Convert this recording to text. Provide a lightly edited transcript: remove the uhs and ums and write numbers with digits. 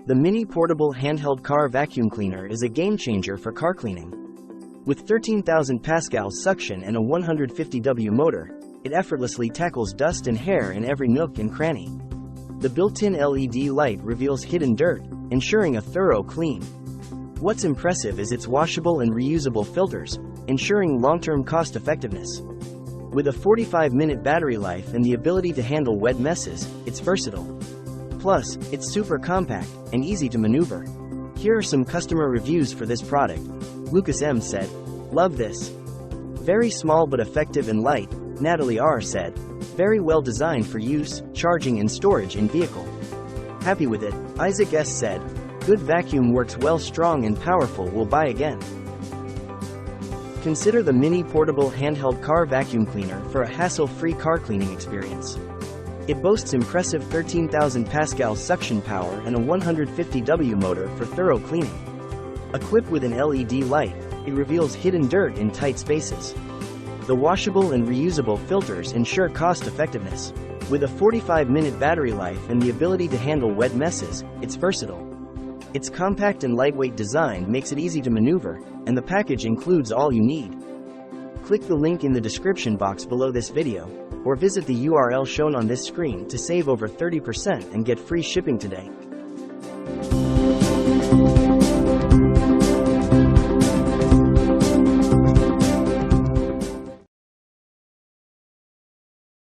The mini portable handheld car vacuum cleaner is a game changer for car cleaning. With 13,000 pascal suction and a 150W motor, it effortlessly tackles dust and hair in every nook and cranny. The built-in LED light reveals hidden dirt, ensuring a thorough clean. What's impressive is its washable and reusable filters, ensuring long-term cost-effectiveness. With a 45-minute battery life and the ability to handle wet messes, it's versatile. Plus, it's super compact and easy to maneuver. Here are some customer reviews for this product. Lucas M said, "Love this. Very small but effective and light." Natalie R said, "Very well designed for use, charging and storage in vehicle. Happy with it." Isaac S said, "Good vacuum, works well, strong and powerful, will buy again." Consider the mini portable handheld car vacuum cleaner for a hassle-free car cleaning experience. It boasts impressive 13,000 pascal suction power and a 150W motor for thorough cleaning. Equipped with an LED light, it reveals hidden dirt in tight spaces. The washable and reusable filters ensure cost-effectiveness. With a 45-minute battery life and the ability to handle wet messes, it's versatile. Its compact and lightweight design makes it easy to maneuver, and the package includes all you need. Click the link in the description box below this video, or visit the URL shown on this screen to save over 30% and get free shipping today.